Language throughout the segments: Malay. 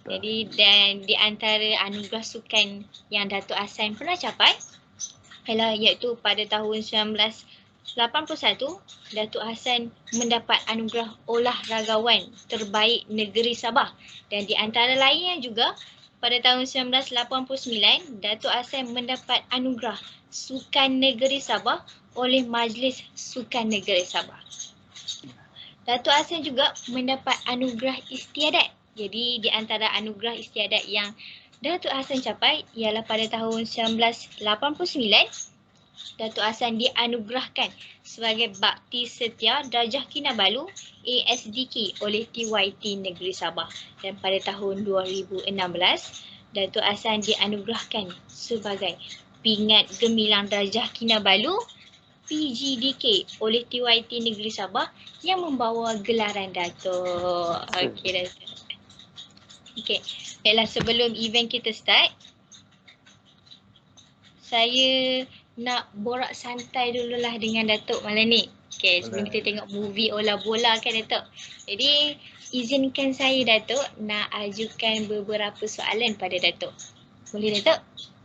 Jadi dan di antara anugerah sukan yang Datuk Hassan pernah capai ialah iaitu pada tahun 1981 Datuk Hassan mendapat anugerah olahragawan terbaik negeri Sabah, dan di antara lainnya juga pada tahun 1989 Datuk Hassan mendapat anugerah Sukan Negeri Sabah oleh Majlis Sukan Negeri Sabah. Datuk Hassan juga mendapat anugerah istiadat. Jadi di antara anugerah istiadat yang Datuk Hassan capai ialah pada tahun 1989 Datuk Hassan dianugerahkan sebagai Bakti Setia Darjah Kinabalu ASDK oleh TYT Negeri Sabah, dan pada tahun 2016 Datuk Hassan dianugerahkan sebagai Pingat Gemilang Darjah Kinabalu PGDK oleh TYT Negeri Sabah yang membawa gelaran Datuk. Okey Datuk. Okey. Baiklah, sebelum event kita start, saya nak borak santai dululah dengan Datuk malam ni. Okey, sebelum kita tengok movie olah bola kan Datuk. Jadi, izinkan saya Datuk nak ajukan beberapa soalan pada Datuk. Boleh Datuk?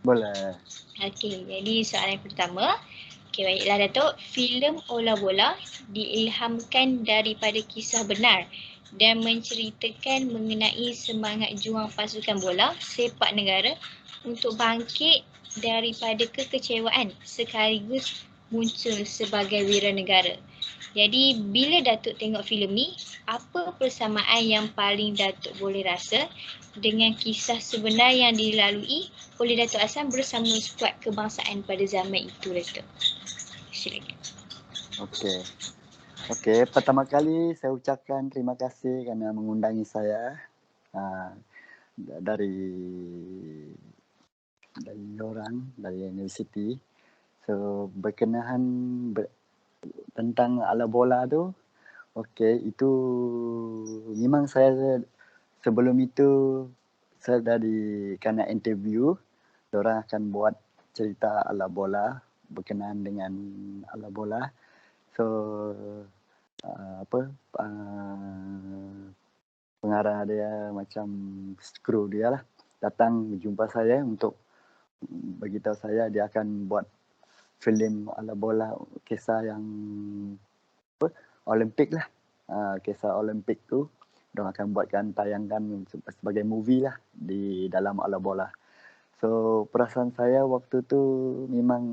Boleh. Okey, jadi soalan pertama. Okey, baiklah Datuk. Filem olah bola diilhamkan daripada kisah benar dan menceritakan mengenai semangat juang pasukan bola sepak negara untuk bangkit daripada kekecewaan sekaligus muncul sebagai wira negara. Jadi bila Datuk tengok filem ni, apa persamaan yang paling Datuk boleh rasa dengan kisah sebenar yang dilalui oleh Datuk Hassan bersama skuad kebangsaan pada zaman itu Datuk? Silakan. Okey, pertama kali saya ucapkan terima kasih kerana mengundangi saya dari universiti. So berkenaan tentang ala bola tu, okey, itu memang saya sebelum itu saya kena interview, diorang akan buat cerita ala bola berkenaan dengan ala bola. So pengarah dia macam kru dia lah datang berjumpa saya untuk beritahu saya dia akan buat filem ala bola kisah yang Olimpik lah. Kisah Olimpik tu diorang akan buatkan tayangkan sebagai movie lah di dalam ala bola. So perasaan saya waktu tu memang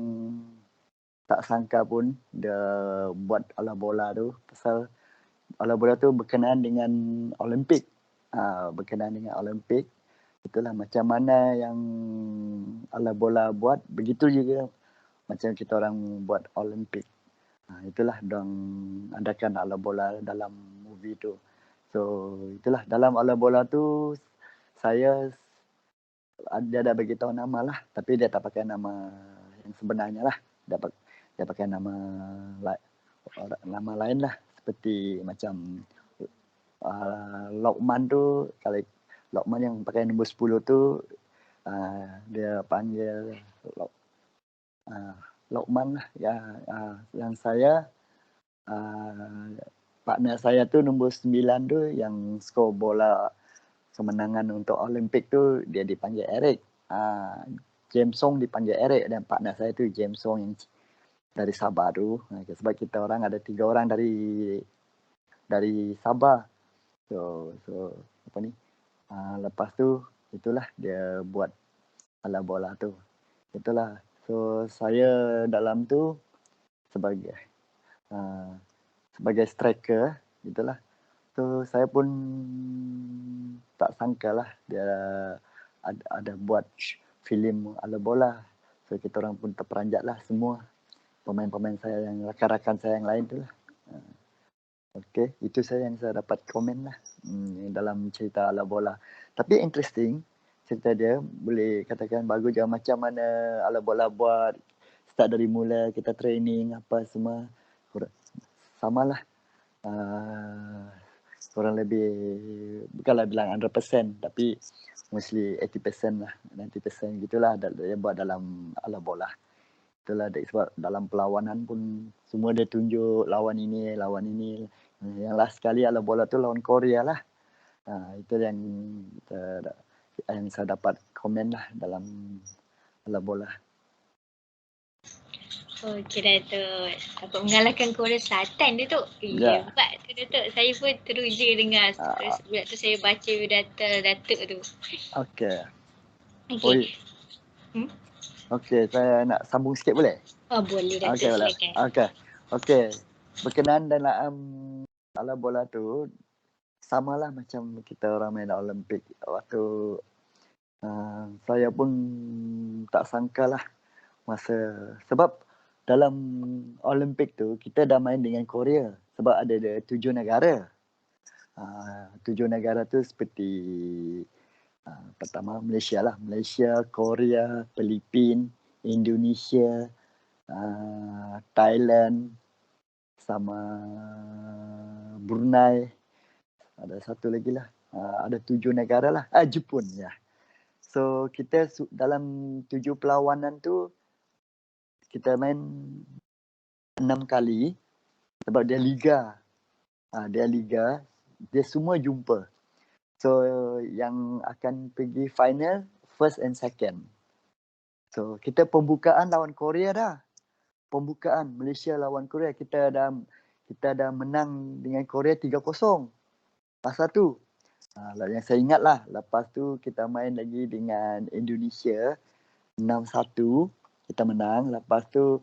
tak sangka pun dia buat ala bola tu, pasal ala bola tu berkenaan dengan Olimpik. Berkenaan dengan Olimpik. Itulah macam mana yang ala bola buat, begitu juga macam kita orang buat Olimpik. Itulah dong adakan ala bola dalam movie tu. So itulah dalam ala bola tu saya dia ada beritahu nama lah, tapi dia tak pakai nama yang sebenarnya lah. Dia pakai nama lain lah, seperti macam Lokman tu, kalau Lokman yang pakai nombor 10 tu dia panggil Lokman lah ya. Yang saya partner saya tu nombor 9 tu yang skor bola kemenangan untuk Olimpik tu dia dipanggil Eric. James Song dipanggil Eric, dan partner saya tu James Song yang dari Sabah tu. Sebab kita orang ada 3 orang dari Sabah. So apa ni? Lepas tu itulah dia buat ala bola tu. Itulah. So saya dalam tu sebagai striker, itulah. So saya pun tak sangka lah dia ada buat filem ala bola. So kita orang pun terperanjat lah semua. Pemain-pemain saya yang rakan-rakan saya yang lain tu lah. Okey, itu saya yang saya dapat komen lah dalam cerita ala bola. Tapi interesting, cerita dia boleh katakan bagus juga macam mana ala bola buat. Start dari mula kita training apa semua. Samalah. Kurang lebih, bukanlah bilang 100%, tapi mostly 80% lah, 90% gitulah dia buat dalam ala bola. Itulah sebab dalam perlawanan pun semua dia tunjuk lawan ini. Yang last sekali ala bola tu lawan Korea lah. Itu yang yang saya dapat komen lah dalam bola. Okey Datuk. Dapat mengalahkan Korea Selatan Datuk. Ya. Hebat tu Datuk. Saya pun teruja dengar bulan tu saya baca data Datuk tu. Okey. Okey. Okey, saya nak sambung sikit boleh? Boleh Datuk, silakan. Okey. Berkenaan dalam ala bola tu, samalah macam kita orang main Olimpik. Waktu saya pun tak sangkalah masa, sebab dalam Olimpik tu kita dah main dengan Korea sebab ada 7 negara. 7 negara tu seperti pertama Malaysia lah. Malaysia, Korea, Filipin, Indonesia, Thailand sama Brunei. Ada satu lagi lah. Ada 7 negara lah. Jepun ya. So kita dalam 7 perlawanan tu kita main 6 kali sebab dia liga. Dia semua jumpa. So yang akan pergi final first and second. So kita pembukaan lawan Korea dah. Pembukaan Malaysia lawan Korea kita dah menang dengan Korea 3-0. Masa tu. Yang saya ingat lah. Lepas tu kita main lagi dengan Indonesia 6-1. Kita menang. Lepas tu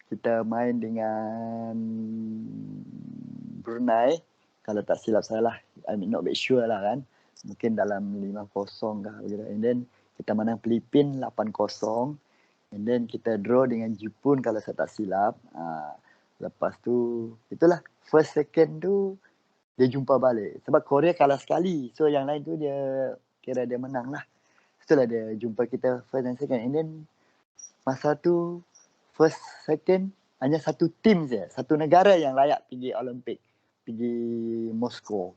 kita main dengan Brunei. Kalau tak silap saya lah. I'm not very sure lah kan. Mungkin dalam 5-0 kah. And then kita menang Filipin 8-0. And then kita draw dengan Jepun kalau saya tak silap. Lepas tu itulah first second tu dia jumpa balik. Sebab Korea kalah sekali. So yang lain tu dia kira dia menang lah. Itulah dia jumpa kita first and second. And then masa tu first second hanya satu tim je. Satu negara yang layak pergi Olimpik. Pergi Moskow.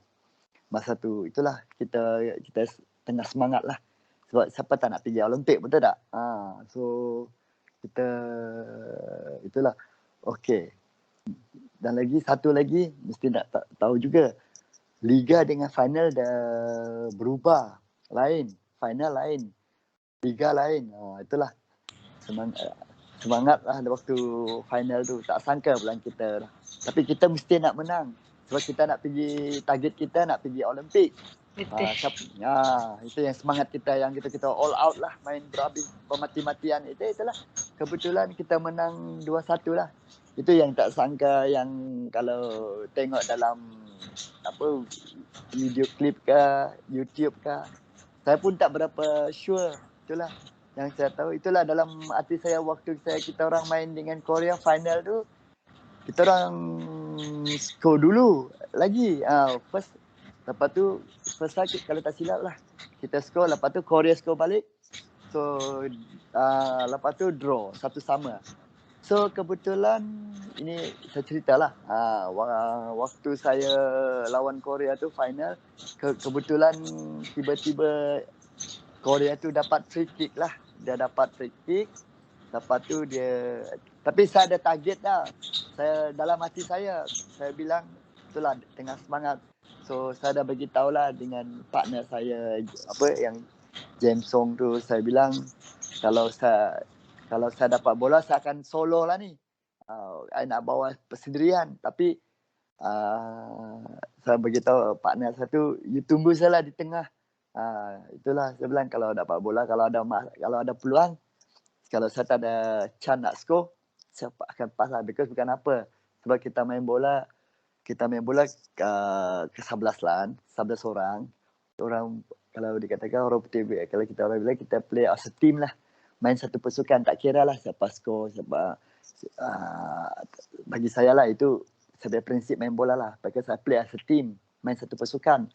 Masa tu itulah kita tengah semangat lah. Sebab siapa tak nak pergi Olimpik, betul tak? So kita itulah. Okey. Dan lagi satu lagi mesti nak tahu juga. Liga dengan final dah berubah. Lain. Final lain. Liga lain. Itulah. Semangat lah waktu final tu. Tak sangka pula kita. Tapi kita mesti nak menang. Sebab kita nak pergi, target kita nak pergi Olimpik. Betul. Itu yang semangat kita, yang kita all out lah, main berhabis pemati-matian. Itulah. Kebetulan kita menang 2-1 lah. Itu yang tak sangka, yang kalau tengok dalam video klip ke, YouTube ke, saya pun tak berapa sure. Itulah yang saya tahu. Itulah dalam hati saya waktu kita orang main dengan Korea final tu, kita orang score dulu lagi. First, lepas tu first time kalau tak silap lah kita score, lepas tu Korea score balik. So lepas tu draw 1-1. So kebetulan ini saya ceritalah. Waktu saya lawan Korea tu final, kebetulan tiba-tiba Korea tu dapat free kick lah. Dia dapat free kick. Lepas tu dia, tapi saya ada target dah. Saya dalam hati saya bilang itulah tengah semangat. So saya dah bagi tahulah dengan partner saya yang James Song tu, saya bilang kalau saya dapat bola saya akan solo lah ni. Saya nak bawa persendirian, tapi saya bagi tahu partner saya tu, you tunggu saya lah di tengah. Itulah saya bilang kalau dapat bola, kalau ada peluang, kalau saya tak ada chance nak score, saya akan pass lah. Because bukan apa, sebab kita main bola ke 11 lah, 11 orang. Kalau dikatakan orang putih, kalau kita orang bilang kita play as a team lah. Main satu pasukan, tak kira lah siapa skor, siapa. Bagi saya lah itu sebagai prinsip main bola lah. Because saya play as a team, main satu pasukan.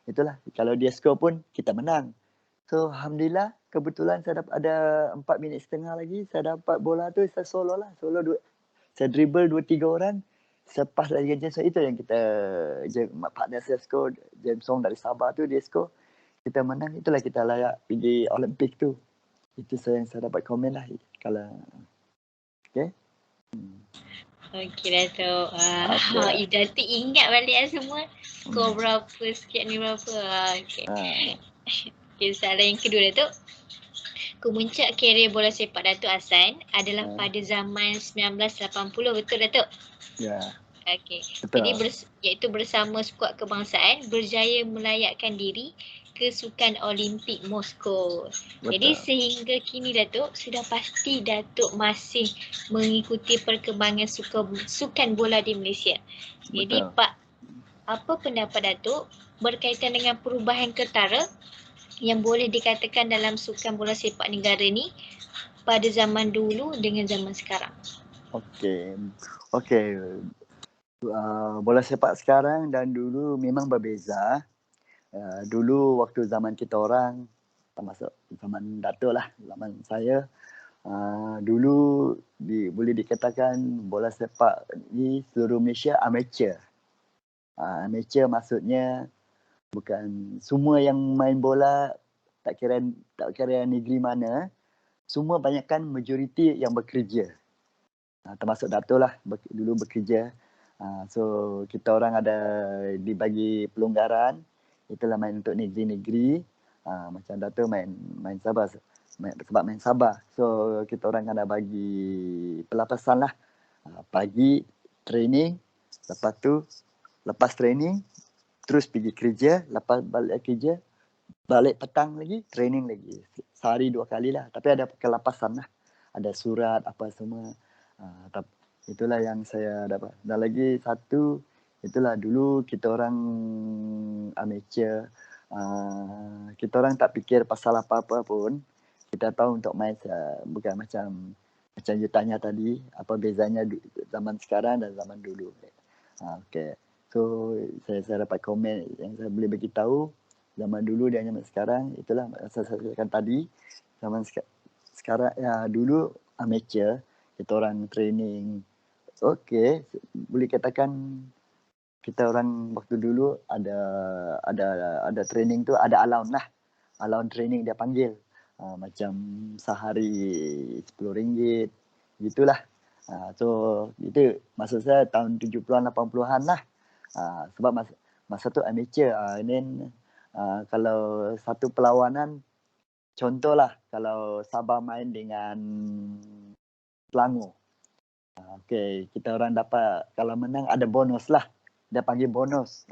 Itulah, kalau dia skor pun kita menang. So Alhamdulillah, kebetulan saya dapat ada 4 minit setengah lagi, saya dapat bola tu, saya solo lah. Saya dribble 2-3 orang. Sepas lagi James Song, itu yang kita, partner saya skor, James Song dari Sabah tu dia skor, kita menang. Itulah kita layak pergi Olimpik tu. Itu yang saya dapat komen lah. Kalau okay. Okey Datuk. Okay. Datuk ingat balik semua. Skor berapa, sekian ni berapa. Okey. Okay, soalan yang kedua Datuk. Kemuncak karier bola sepak Datuk Hassan adalah pada zaman 1980, betul Datuk? Ya. Okey. Betul. Jadi iaitu bersama skuad kebangsaan berjaya melayakkan diri ke Sukan Olimpik Moskow. Jadi sehingga kini Datuk sudah pasti Datuk masih mengikuti perkembangan sukan bola di Malaysia. Jadi Betul. Pak, apa pendapat Datuk berkaitan dengan perubahan ketara yang boleh dikatakan dalam sukan bola sepak negara ni pada zaman dulu dengan zaman sekarang? Okey. Bola sepak sekarang dan dulu memang berbeza. Dulu waktu zaman kita orang, termasuk zaman Datuk lah, zaman saya, dulu boleh dikatakan bola sepak di seluruh Malaysia amateur. Amateur maksudnya bukan semua yang main bola, tak kira negeri mana, semua banyakkan majoriti yang bekerja. Termasuk Datuk lah dulu bekerja. So kita orang ada dibagi pelonggaran, itulah main untuk negeri-negeri. Macam Datuk main Sabah, sebab main Sabah. So kita orang ada bagi pelapasan lah. Pagi training, lepas training terus pergi kerja, lepas balik kerja, balik petang lagi, training lagi. Sehari 2 kali lah. Tapi ada kelapasan lah. Ada surat apa semua. Itulah yang saya dapat. Dan lagi satu, itulah dulu kita orang amateur. Kita orang tak fikir pasal apa-apa pun. Kita tahu untuk main bukan macam you tanya tadi, apa bezanya zaman sekarang dan zaman dulu. Okay. So saya dapat komen yang saya boleh bagi tahu zaman dulu dan zaman sekarang, itulah saya katakan tadi. Zaman sekarang ya, dulu amateur, kita orang training. Okey, boleh katakan kita orang waktu dulu ada training tu, ada allowance lah. Allowance training dia panggil. Macam sehari RM10 gitulah. So itu maksud saya tahun 70-an 80-an lah. Sebab masa tu amateur. Kalau satu perlawanan, contohlah kalau Sabah main dengan Selangor. Okey, kita orang dapat kalau menang ada bonus lah. Dia panggil bonus.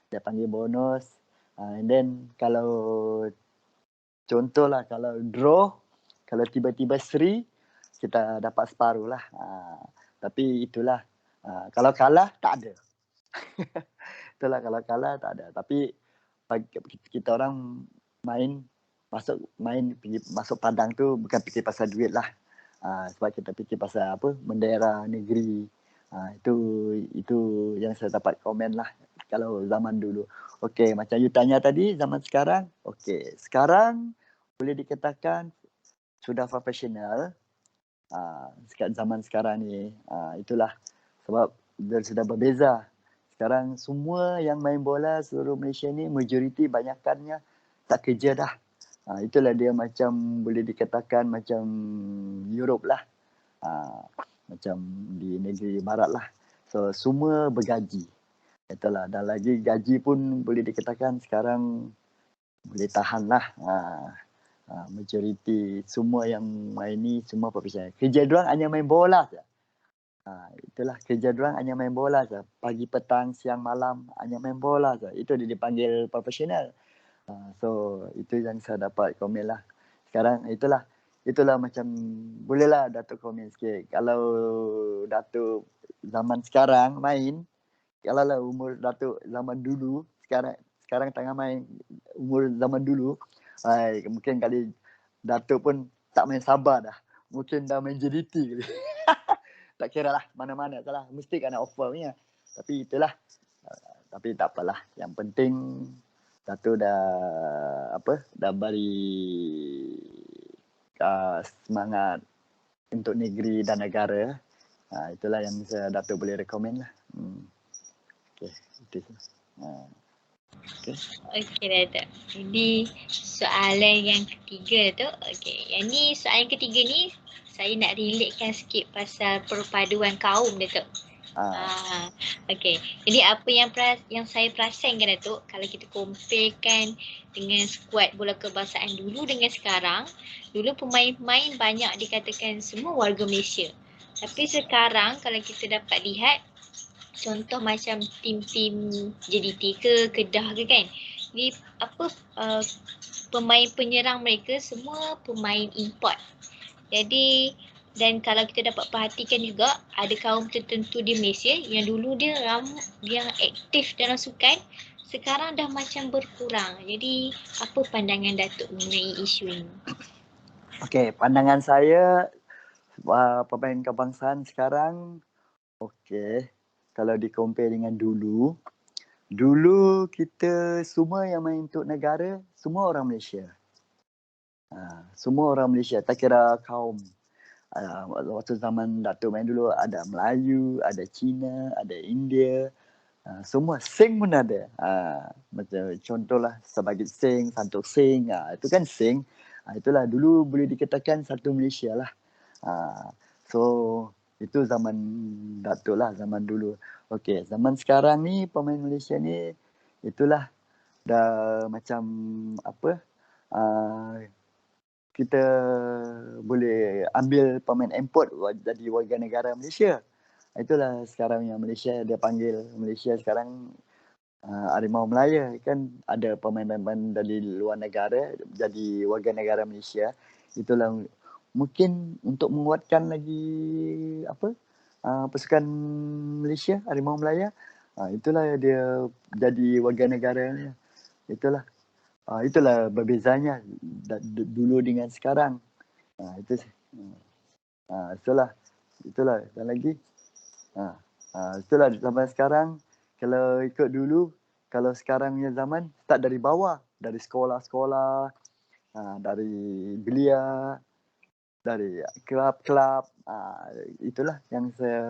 Dia panggil bonus. And then kalau contohlah kalau draw, kalau tiba-tiba seri, kita dapat separuh lah. Tapi itulah. Kalau kalah tak ada. Itulah kalau kalah tak ada. Tapi kita orang masuk padang tu bukan fikir pasal duit lah. Sebab kita fikir pasal apa, bendera negeri. Itu yang saya dapat komen lah kalau zaman dulu. Okey, macam you tanya tadi, zaman sekarang. Okey, sekarang boleh dikatakan sudah profesional. Zaman sekarang ni, itulah sebab dia sudah berbeza. Sekarang semua yang main bola seluruh Malaysia ni majoriti banyakkannya tak kerja dah. Itulah dia macam boleh dikatakan macam Europe lah. Macam di negeri barat lah. So semua bergaji. Itulah, dan lagi gaji pun boleh dikatakan sekarang boleh tahan lah. Majoriti semua yang main ni semua profesional. Kerja diorang hanya main bola saja. Itulah kerja diorang hanya main bola saja. Pagi, petang, siang, malam hanya main bola saja. Itu dia dipanggil profesional. So itu yang saya dapat komen lah. Sekarang itulah macam bolehlah Datuk komen sikit. Kalau Datuk zaman sekarang main, kalau lah umur Datuk zaman dulu, sekarang tengah main umur zaman dulu, mungkin kali Datuk pun tak main Sabah dah. Mungkin dah main JDT kali. Tak kira lah mana-mana salah. Mesti kena offer punya. Tapi itulah. Tapi tak apalah. Yang penting Datuk dah beri semangat untuk negeri dan negara. Itulah yang Datuk boleh rekomen lah. Okey, itu. Okey Datuk. Jadi soalan yang ketiga tu, okey. Yang ni soalan ketiga ni saya nak relatekan sikit pasal perpaduan kaum Datuk. Okay. Jadi apa yang saya perasankan Datuk, kalau kita comparekan dengan skuad bola kebangsaan dulu dengan sekarang, dulu pemain-pemain banyak dikatakan semua warga Malaysia. Tapi sekarang kalau kita dapat lihat, contoh macam tim-tim JDT ke Kedah ke kan, ni pemain penyerang mereka semua pemain import. Jadi dan kalau kita dapat perhatikan juga, ada kaum tertentu di Malaysia yang dulu dia yang aktif dalam sukan, sekarang dah macam berkurang. Jadi apa pandangan Datuk mengenai isu ini? Okey, pandangan saya pemain kebangsaan sekarang, okey, kalau di-compare dengan dulu kita semua yang main untuk negara, semua orang Malaysia. Semua orang Malaysia, tak kira kaum. Waktu zaman Datuk main dulu ada Melayu, ada Cina, ada India, semua Sing pun ada. Macam contohlah sebagai Sing, Santok Sing, itu kan Sing. Itulah dulu boleh dikatakan satu Malaysia lah. So itu zaman Datuk lah, zaman dulu. Okey, zaman sekarang ni pemain Malaysia ni itulah dah macam apa? Kita boleh ambil pemain import jadi warga negara Malaysia. Itulah sekarang yang Malaysia dia panggil Malaysia sekarang Harimau Melaya, kan ada pemain-pemain dari luar negara jadi warga negara Malaysia. Itulah mungkin untuk menguatkan lagi pasukan Malaysia Harimau Melaya. Itulah dia jadi warga negara. Itulah berbezanya dulu dengan sekarang. Itulah dan lagi itulah zaman sekarang. Kalau ikut dulu, kalau sekarang punya zaman start dari bawah, dari sekolah-sekolah, dari belia, dari kelab-kelab, itulah yang saya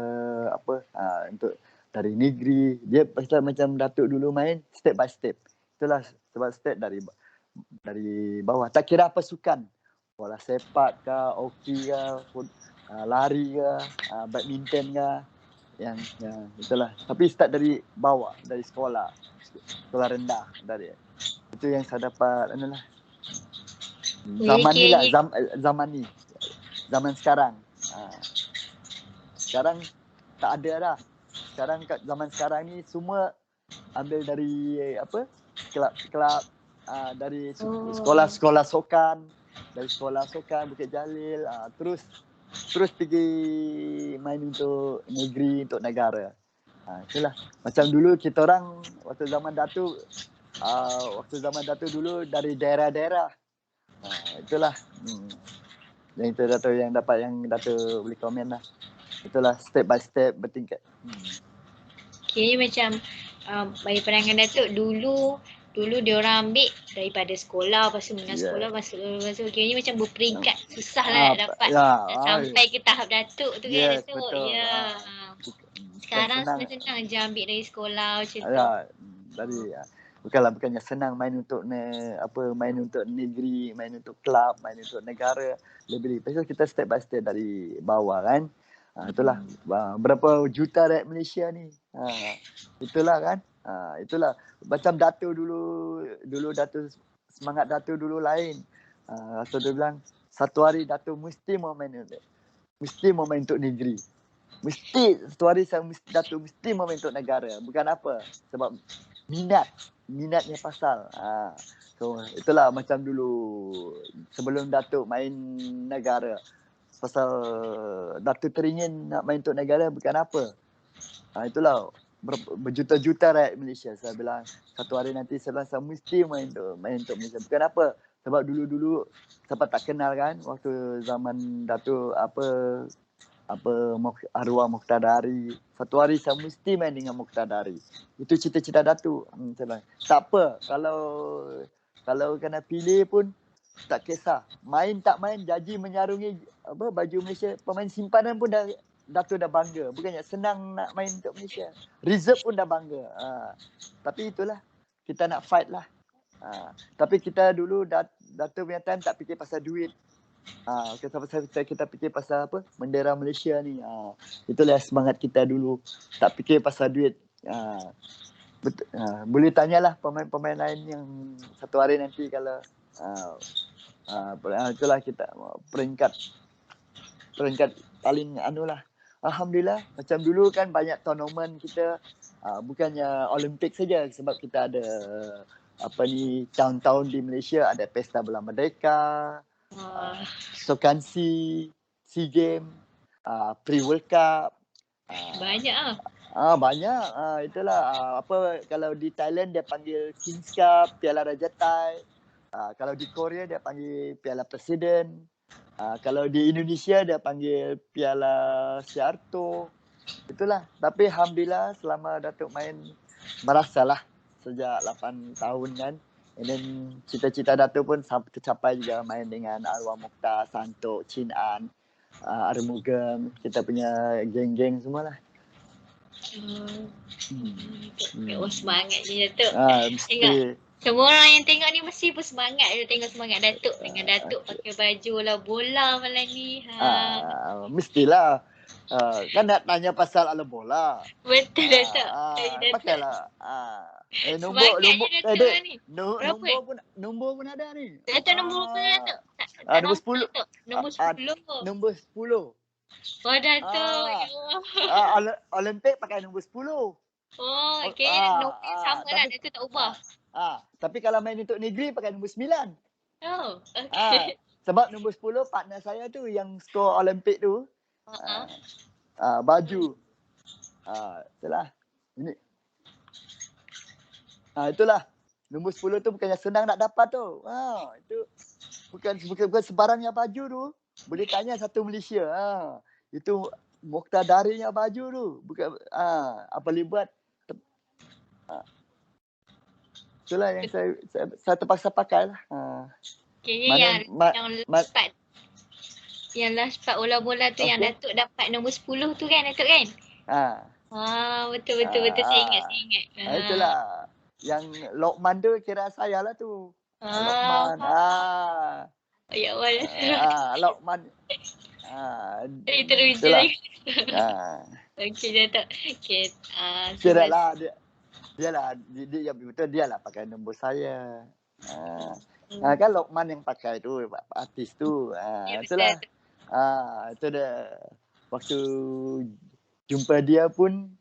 untuk dari negeri. Dia pasal macam Datuk dulu main step by step. Itulah sebab step dari bawah. Tak kira apa sukan, bola sepak ke, hoki ke, lari ke, badminton ke, yang itulah. Tapi start dari bawah, dari sekolah rendah, dari itu yang saya dapat adalah zaman ni lah, zaman sekarang. Sekarang tak ada dah. Sekarang kat zaman sekarang ni semua ambil dari kelab-kelab, dari sekolah-sekolah sokan, Bukit Jalil, terus pergi main untuk negeri, untuk negara. Itulah. Macam dulu kita orang waktu zaman Datuk dulu dari daerah-daerah. Itulah. Yang itu Datuk yang boleh komen lah. Itulah step by step bertingkat. Okay, macam bagi pandangan Datuk, dulu dia orang ambil daripada sekolah, lepas tu sekolah, masuk kira macam berperingkat, susah lah dapat sampai ke tahap Datuk tu kan Datuk. Betul. Sekarang senang je ambil dari sekolah macam tu. Bukannya senang main untuk negeri, main untuk kelab, main untuk negara, lebih. Pasal kita step by step dari bawah kan. Itulah berapa juta rakyat Malaysia ni. Itulah kan. Itulah macam Datuk dulu semangat Datuk dulu lain. Atau dia bilang satu hari Datuk mesti mau main untuk negeri. Mesti satu hari Datuk mesti mau main untuk negara. Bukan apa, sebab minatnya pasal. So itulah macam dulu sebelum Datuk main negara. Pasal Datuk teringin nak main untuk negara, bukan apa. Itulah berjuta-juta rakyat Malaysia. Saya bilang satu hari nanti saya mesti main untuk Malaysia. Bukan apa, sebab dulu siapa tak kenal kan waktu zaman Datuk arwah Mokhtar Dari. Satu hari saya mesti main dengan Mokhtar Dari. Itu cita-cita Datuk. Tak apa kalau kena pilih pun tak kisah. Main tak main, Jaji menyarungi baju Malaysia, pemain simpanan pun Datuk dah bangga. Bukannya senang nak main untuk Malaysia. Reserve pun dah bangga. Tapi itulah, kita nak fight lah. Tapi kita dulu Datuk punya time tak fikir pasal duit. Okay, kita fikir pasal apa? Bendera Malaysia ni. Itulah semangat kita dulu. Tak fikir pasal duit. Betul. Boleh tanyalah pemain-pemain lain yang satu hari nanti kalau itulah kita peringkat paling lah. Alhamdulillah, macam dulu kan banyak tournament kita, bukannya Olimpik saja, sebab kita ada tahun-tahun di Malaysia ada Pesta Bola Merdeka, Sokansi, SEA Games, Pre-World Cup. Banyak Banyak. Itulah kalau di Thailand dia panggil Kings Cup, Piala Raja Thai. Kalau di Korea dia panggil Piala Presiden. Kalau di Indonesia dia panggil Piala Siarto. Itulah. Tapi alhamdulillah selama Datuk main merasalah sejak 8 tahun kan. And then cita-cita Datuk pun tercapai juga, main dengan Arwah Mokhtar, Santok, Chin An, Armugam, kita punya geng-geng semualah. Semangat je Datuk. Mesti. Semua orang yang tengok ni mesti pun semangat je tengok semangat Datuk. Dengan Datuk pakai baju bola malam ni. Mestilah. Kan nak tanya pasal ala bola. Betul Datuk. Pakailah. Nombor pun ada ni. Datuk nombor berapa Datuk? Nombor 10. Nombor 10. Oh Datuk. Olimpik pakai nombor 10. Okay. Nombor sama lah. Datuk tak ubah. Tapi kalau main untuk negeri pakai nombor 9. Okay. Sebab nombor 10 partner saya tu yang skor Olimpik tu. Baju. Itulah. Ini. Itulah. Nombor 10 tu bukannya senang nak dapat tu. Itu bukan sebarangnya baju tu. Boleh tanya satu Malaysia. Itu Mokhtar Darinya baju tu. Bukan apa boleh buat. Itulah yang saya terpaksa pakai lah. Kayaknya yang last part bola-bola tu yang Datuk dapat nombor 10 tu kan Datuk kan? Betul saya ingat. Itulah. Yang Lokman tu kira saya lah tu. Lokman. Ya Allah. Lokman. Terus je. Okey Datuk. Okey. Kira lah dia betul dia lah pakai nombor saya. Kan Lokman yang pakai tu artis tu. Itulah. Itu dah waktu jumpa dia pun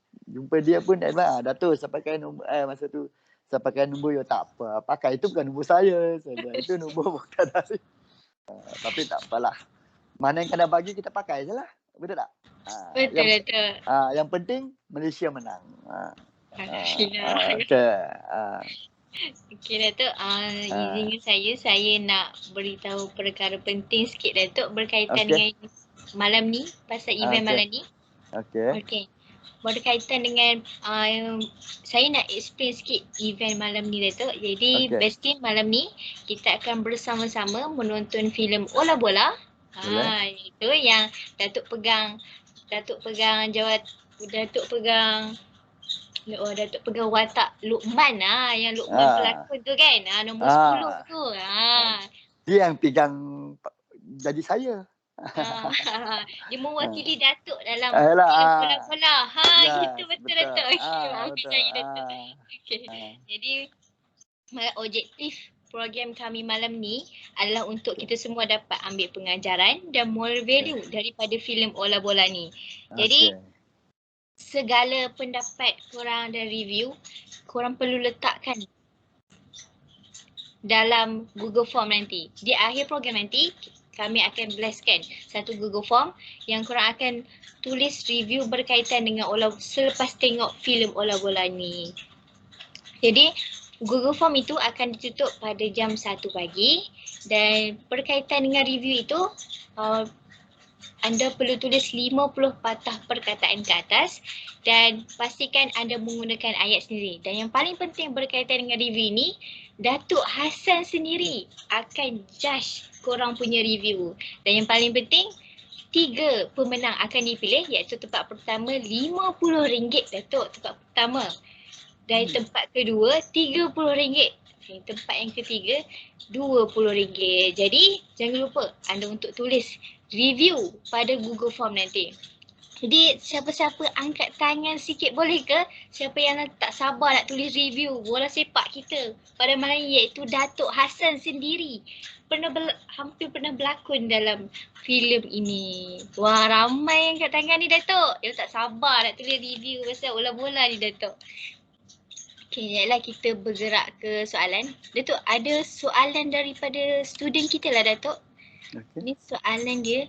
Datuk saya pakai nombor masa tu saya pakai nombor tak apa. Pakai itu bukan nombor saya saja. Itu nombor bukan dari. Tapi tak apalah. Mana yang kena bagi kita pakai je lah. Betul tak? Betul. Yang penting Malaysia menang. Okey Datuk, izinkan saya nak beritahu perkara penting sikit Datuk berkaitan dengan malam ni, pasal event malam ni. Okey. Berkaitan dengan saya nak explain sikit event malam ni Datuk. Jadi basically malam ni kita akan bersama-sama menonton filem Ola Bola. Itu yang Datuk pegang watak Luqman yang Luqman pelakon tu kan. Nombor 10 tu. Dia yang pegang jadi saya. Dia mewakili Datuk dalam bola-bola. Gitu betul Datuk. Okey. Jadi objektif program kami malam ni adalah untuk kita semua dapat ambil pengajaran dan moral value daripada filem Ola Bola ni. Jadi segala pendapat korang dan review korang perlu letakkan dalam Google Form nanti. Di akhir program nanti kami akan blastkan satu Google Form yang korang akan tulis review berkaitan dengan selepas tengok filem Ola Bola ni. Jadi Google Form itu akan ditutup pada jam 1 pagi dan berkaitan dengan review itu anda perlu tulis 50 patah perkataan ke atas dan pastikan anda menggunakan ayat sendiri. Dan yang paling penting berkaitan dengan review ini, Datuk Hassan sendiri akan judge korang punya review. Dan yang paling penting, 3 pemenang akan dipilih, iaitu tempat pertama RM50 Datuk tempat pertama. Dan tempat kedua RM30 Okay, tempat yang ketiga RM20. Jadi jangan lupa anda untuk tulis review pada Google Form nanti. Jadi siapa-siapa angkat tangan sikit boleh ke? Siapa yang tak sabar nak tulis review bola sepak kita pada malam ini, iaitu Datuk Hassan sendiri. Hampir pernah berlakon dalam filem ini. Wah, ramai yang angkat tangan ni, Datuk. Yang tak sabar nak tulis review pasal bola-bola ni, Datuk. Okay, baiklah kita bergerak ke soalan. Datuk, ada soalan daripada student kita lah, Datuk. Okay. Ini soalan dia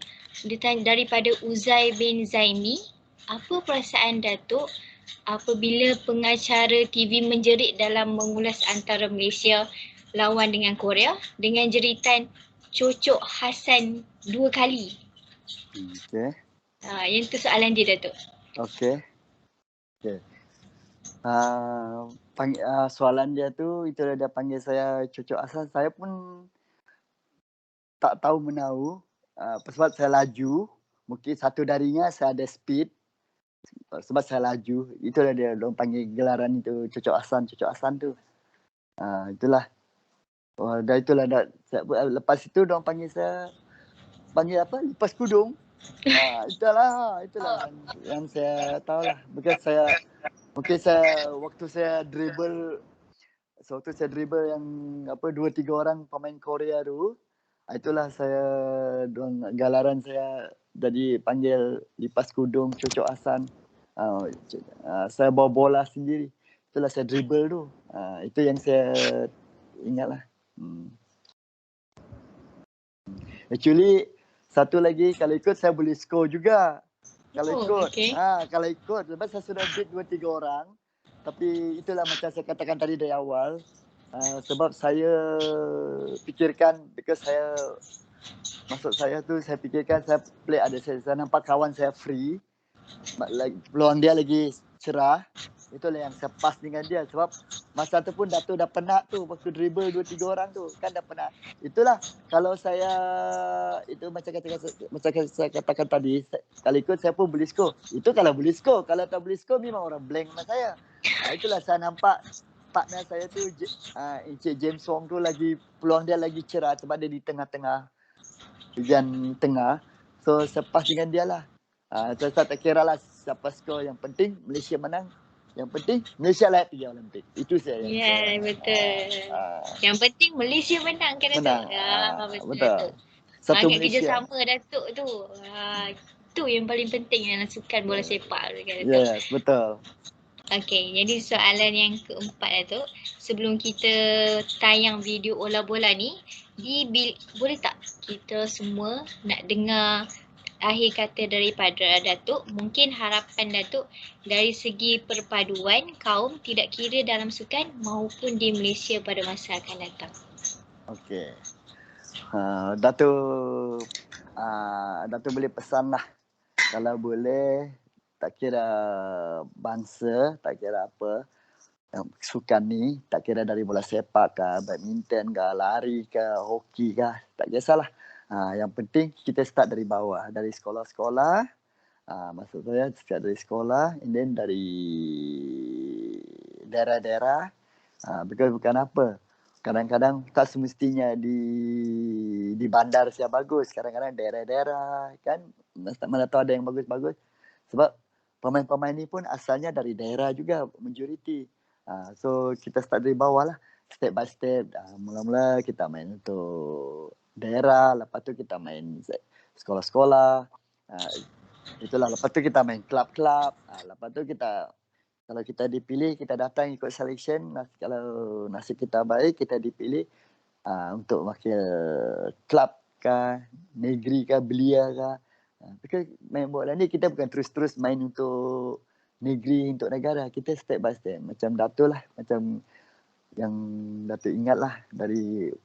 daripada Uzai bin Zaini. Apa perasaan Datuk apabila pengacara TV menjerit dalam mengulas antara Malaysia lawan dengan Korea dengan jeritan cocok Hassan 2 kali? Okay. Yang tu soalan dia, Datuk. Okay. Okay. Soalan dia tu, itu dia panggil saya cocok Hassan. Saya pun tak tahu menahu. Sebab saya laju. Mungkin satu darinya saya ada speed. Sebab saya laju. Itulah dia orang panggil gelaran itu cocok Hassan tu. Itulah. Dah itulah. Lepas itu orang panggil saya, panggil apa? Lipas kudung. Itulah yang saya tahu lah. Mungkin saya waktu saya dribble yang 2-3 orang pemain Korea tu, itulah galaran saya jadi panggil lipas kudung cocok Hassan. Saya bawa bola sendiri. Itulah saya dribble tu. Itu yang saya ingat lah. Actually satu lagi, kalau ikut saya boleh score juga. Kalau ikut sebab saya sudah beat 2-3 orang. Tapi itulah macam saya katakan tadi dari awal. Sebab saya fikirkan, because saya fikirkan saya play saya nampak kawan saya free, peluang dia lagi cerah. Itulah yang saya pass dengan dia. Sebab masa tu pun Datuk dah penat tu, waktu dribble 2-3 orang tu kan dah penat. Itulah kalau saya, itu macam saya katakan tadi, kalau ikut saya pun boleh score. Itu kalau boleh score. Kalau tak boleh score memang orang blank dengan saya. Itulah saya nampak partner saya tu, Encik James Wong tu lagi, peluang dia lagi cerah sebab dia di tengah-tengah, bahagian tengah. So saya pass dengan dia lah. Saya tak kira lah siapa skor. Yang penting Malaysia menang. Yang penting Malaysia layak pergi Olimpik. Itu saya. Ya, betul. Yang penting Malaysia menang kan, Datuk? Betul. Satu Malaysia. Kerjasama Datuk tu. Itu yang paling penting dalam sukan bola sepak tu kan, Datuk? Yes, betul. Okay, jadi soalan yang keempat, Datuk. Sebelum kita tayang video bola-bola ni, boleh tak kita semua nak dengar akhir kata daripada Datuk? Mungkin harapan Datuk dari segi perpaduan kaum tidak kira dalam sukan maupun di Malaysia pada masa akan datang. Okey. Datuk boleh pesan lah. Kalau boleh, tak kira bangsa, tak kira apa, sukan ni, tak kira dari bola sepak ke, badminton ke, lari ke, hoki ke, tak kisahlah. Yang penting kita start dari bawah, dari sekolah-sekolah. Maksud saya start dari sekolah, and then dari daerah-daerah. Bukan apa. Kadang-kadang tak semestinya di bandar siap bagus. Kadang-kadang daerah-daerah kan, mana tahu ada yang bagus-bagus. Sebab pemain-pemain ni pun asalnya dari daerah juga, majoriti. So kita start dari bawah lah, step by step. Mula-mula kita main untuk daerah, lepas tu kita main sekolah-sekolah. Itulah, lepas tu kita main klub-klub. Lepas tu kalau kita dipilih, kita datang ikut selection. Kalau nasib kita baik, kita dipilih untuk wakil klub ke, negeri ke, belia ke. Because main bola ni kita bukan terus-terus main untuk negeri, untuk negara. Kita step by step. Macam Datuk lah. Macam yang Datuk ingat lah.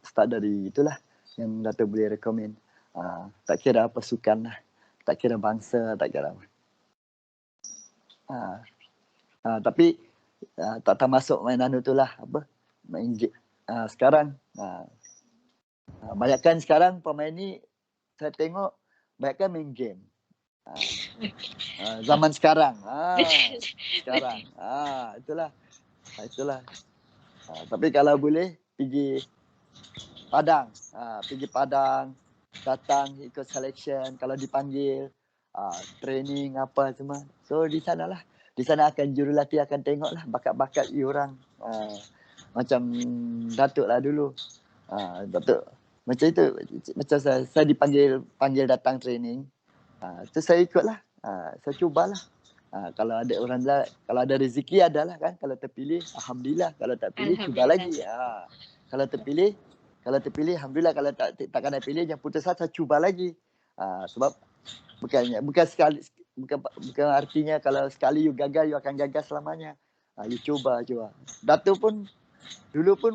Start dari itulah yang Datuk boleh recommend. Tak kira apa sukan lah. Tak kira bangsa, tak kira apa. Tapi tak termasuk main tu lah. Main sekarang. Banyakkan sekarang pemain ni saya tengok banyakkan main game. Zaman sekarang. Itulah. Tapi kalau boleh pergi Padang. Pergi Padang, datang ikut selection kalau dipanggil, training apa semua. So di sanalah. Di sana akan jurulatih akan tengoklah bakat-bakat you orang. Macam Datuk lah dulu. Datuk macam itu, macam saya dipanggil datang training. Tu saya ikutlah. Saya cubalah. Kalau ada orang lah, kalau ada rezeki adalah kan, kalau terpilih alhamdulillah, kalau tak pilih cuba lagi. Kalau terpilih alhamdulillah, kalau takkan nak pilih jangan putus asa, cuba lagi. Sebab bukan artinya kalau sekali you gagal you akan gagal selamanya. You cuba. Datuk pun dulu pun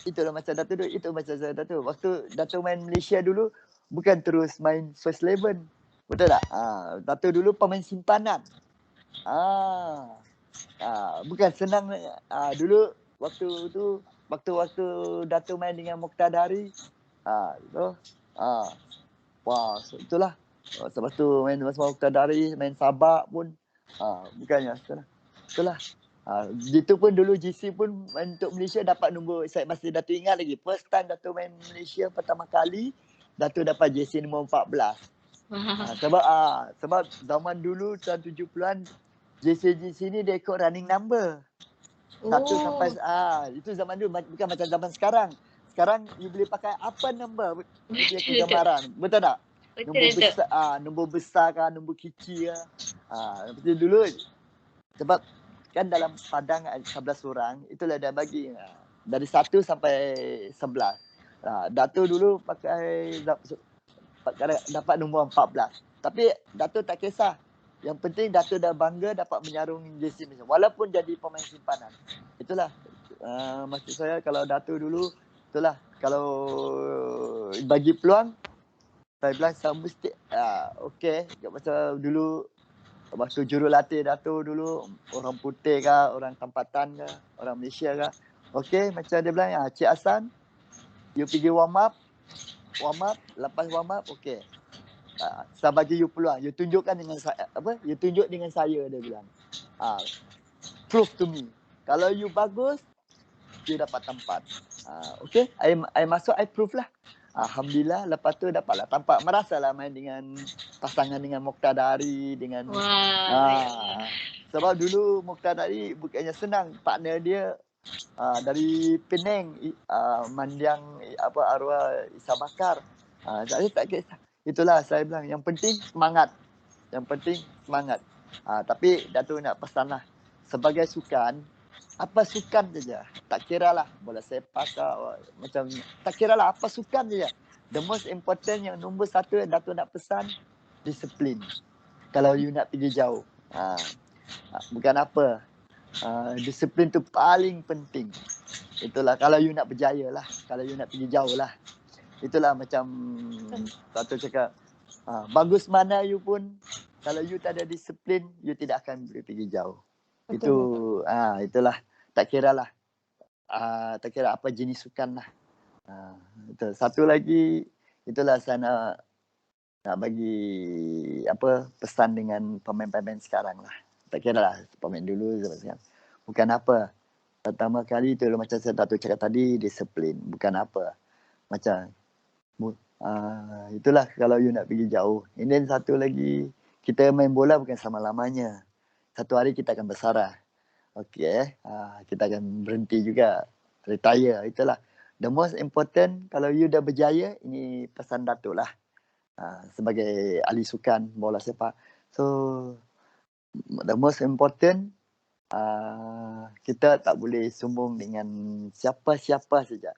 itulah macam Datuk dulu, itu macam saya Datuk. Waktu Datuk main Malaysia dulu bukan terus main first 11. Betul tak? Datuk dulu pemain simpanan. Bukan senang. Dulu waktu Datuk main dengan Moqtadari. Wah, itulah. Sebab tu main sama Moqtadari, main Sabak pun. Bukannya itulah. Itu pun dulu GC pun main untuk Malaysia dapat nombor. Saya masih Datuk ingat lagi. First time Datuk main Malaysia pertama kali, Datuk dapat JC nombor 14. Sebab zaman dulu tahun 70-an JC ni dia ikut running number. Satu sampai itu zaman dulu, bukan macam zaman sekarang. Sekarang you boleh pakai apa number dia kegemaran. Betul tak? Nombor besar kan, nombor kecil kan. Seperti dulu sebab kan dalam Padang 11 orang, itulah dia bagi dari 1 sampai 11. Datuk dulu dapat nombor 14. Tapi Datuk tak kisah. Yang penting Datuk dah bangga dapat menyarung JC Malaysia. Walaupun jadi pemain simpanan. Itulah. Maksud saya kalau Datuk dulu, itulah. Kalau bagi peluang, saya bilang saya mesti, okey. Macam dulu, waktu jurulatih Datuk dulu, orang putih ke, orang tempatan ke, orang Malaysia ke. Okey, macam dia bilang, Cik Hassan, you pergi warm up, lepas warm up, okey. Saya bagi you peluang, you tunjukkan dengan saya, you tunjuk dengan saya, dia bilang. Prove to me. Kalau you bagus, you dapat tempat. Okey, I masuk, I prove lah. Alhamdulillah, lepas tu dapatlah tempat. Merasalah main dengan pasangan dengan Moqtadari, dengan sebab dulu Moqtadari bukannya senang, partner dia dari Penang, Mandiang arwah Isa Bakar. Saya tak kisah. Itulah saya bilang, yang penting semangat. Tapi Datuk nak pesanlah, sebagai sukan, apa sukan saja, tak kiralah bola sepak macam, tak kiralah apa sukan saja. The most important, yang nombor satu yang Datuk nak pesan, disiplin. Kalau you nak pergi jauh, bukan apa, disiplin tu paling penting. Itulah kalau you nak berjaya lah, kalau you nak pergi jauh lah. Itulah macam Datuk cakap, bagus mana you pun, kalau you tak ada disiplin, you tidak akan boleh pergi jauh. Betul. Itulah, tak kira lah, tak kira apa jenis sukan lah. Itu satu lagi, itulah saya nak bagi pesan dengan pemain-pemain sekarang lah. Tak kira lah pemain dulu sekarang. Bukan apa, pertama kali itu macam saya Datuk cakap tadi, disiplin. Bukan apa, macam itulah kalau you nak pergi jauh. And then satu lagi, kita main bola bukan selama-lamanya. Satu hari kita akan bersarah. Okey, kita akan berhenti juga, retire. Itulah the most important. Kalau you dah berjaya, ini pesan Datuk lah, sebagai ahli sukan bola sepak. So the most important, kita tak boleh sombong dengan siapa-siapa saja.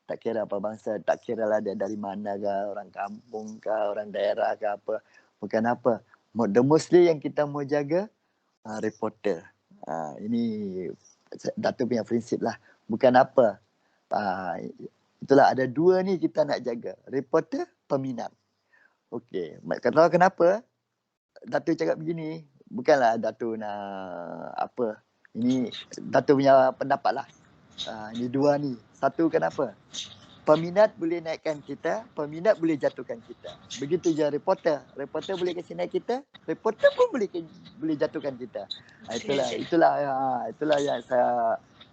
Tak kira apa bangsa, tak kira lah dia dari mana ke, orang kampung ke, orang daerah ke apa. Bukan apa. The mostly yang kita mau jaga, reporter. Ini Datuk punya prinsip lah. Bukan apa. Itulah ada dua ni kita nak jaga. Reporter, peminat. Okey. Kata kenapa Datuk cakap begini, bukanlah Datuk nak apa. Ini Datuk punya pendapat lah. Ini dua ni. Satu, kenapa? Peminat boleh naikkan kita, peminat boleh jatuhkan kita. Begitu je reporter. Reporter boleh kasi naik kita, reporter pun boleh jatuhkan kita. Itulah yang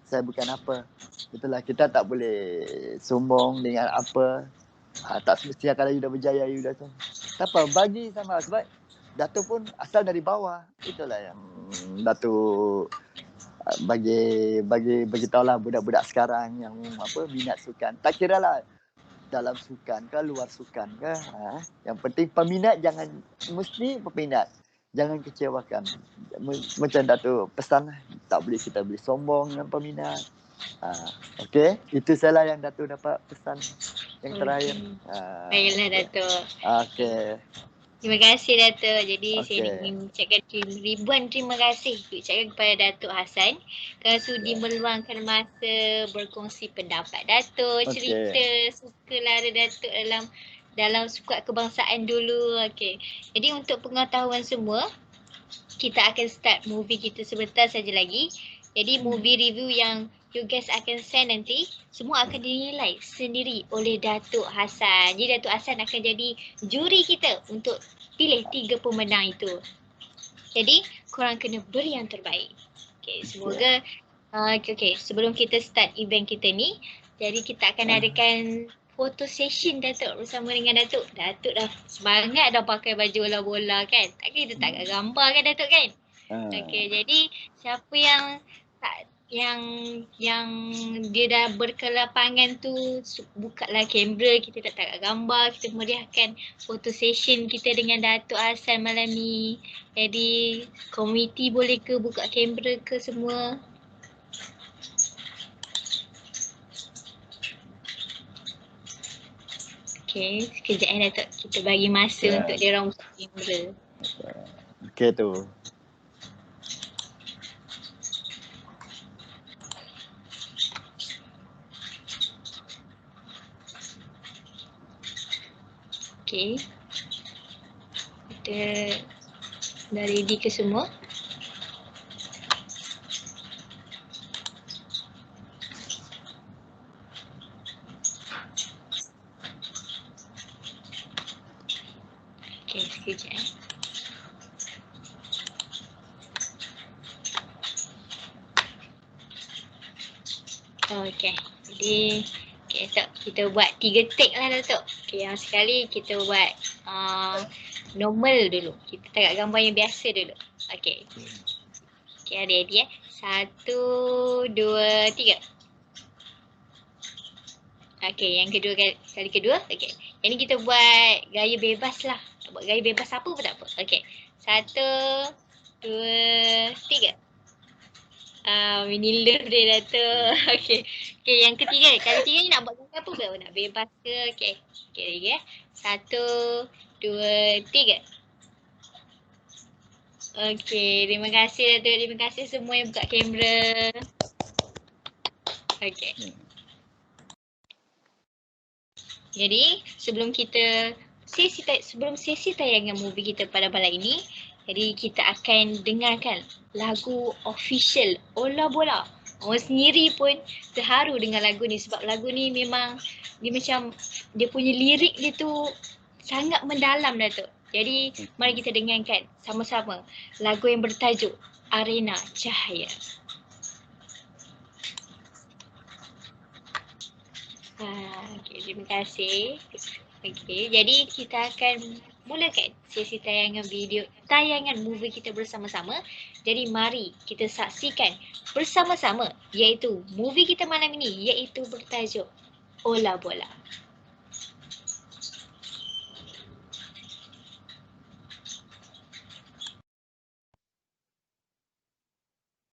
saya bukan apa. Betul lah, kita tak boleh sombong dengan apa. Tak semestinya kalau you dah berjaya, you dah tu. Tak apa, bagi sama. Sebab Dato' pun asal dari bawah. Itulah yang Dato' bagi tahulah budak-budak sekarang yang minat sukan. Tak kira lah dalam sukan ke luar sukan ke. Yang penting peminat, jangan mesti peminat. Jangan kecewakan. Macam Dato' pesan lah, tak boleh kita boleh sombong dengan peminat. Okey, itu salah yang Dato' dapat pesan yang terakhir. Baiklah Dato'. Okey. Terima kasih Dato'. Jadi saya Okey. ingin mengucapkan ribuan terima kasih diucapkan kepada Dato' Hassan kerana sudi meluangkan masa berkongsi pendapat Dato', cerita suka lara Dato' dalam skuad kebangsaan dulu. Okey. Jadi untuk pengetahuan semua, kita akan start movie kita sebentar saja lagi. Jadi movie review yang you guys akan send nanti, semua akan dinilai sendiri oleh Dato' Hassan. Jadi Dato' Hassan akan jadi juri kita untuk pilih 3 pemenang itu. Jadi korang kena beri yang terbaik. Okay, semoga sebelum kita start event kita ni, jadi kita akan adakan photo session Dato' bersama dengan Dato'. Dato' dah semangat dah pakai baju bola-bola kan. Takkan kita tak gambar kan Dato' kan? Okey, jadi siapa yang dia dah berkelapangan tu, bukalah kamera, kita tak gambar, kita meriahkan photo session kita dengan Dato' Hassan malam ni. Jadi komiti boleh ke buka kamera ke semua? Okey, sekejap Dato', kita bagi masa untuk dia orang buka kamera. Okey tu. Okay. Kita dah ready ke semua? Okay, sekejap. Okay, jadi kita buat 3 take lah Dato'. Okay, yang sekali kita buat normal dulu. Kita tengok gambar yang biasa dulu. Okay. Okay, ready 1, 2, 3. Okay, yang kedua kali kedua. Okay. Yang ni kita buat gaya bebas lah. Buat gaya bebas apa pun tak apa. Okay. 1, 2, 3. Mini love dia Dato'. Okay. Okay, yang ketiga. Kali ketiga ni nak buat gaya apa ke? Nak bebas ke? Okay. Okay, lagi 1, 2, 3. Okay, terima kasih Dato'. Terima kasih semua yang buka kamera. Okay. Jadi, sebelum sesi tayangan movie kita pada malam ini, jadi kita akan dengarkan lagu official Ola Bola. Orang sendiri pun terharu dengan lagu ni sebab lagu ni memang dia punya lirik dia tu sangat mendalam Dato'. Jadi mari kita dengarkan sama-sama lagu yang bertajuk Arena Cahaya. Okay, terima kasih. Okay, jadi kita akan mulakan sesi tayangan movie kita bersama-sama. Jadi mari kita saksikan bersama-sama iaitu movie kita malam ini iaitu bertajuk Ola Bola.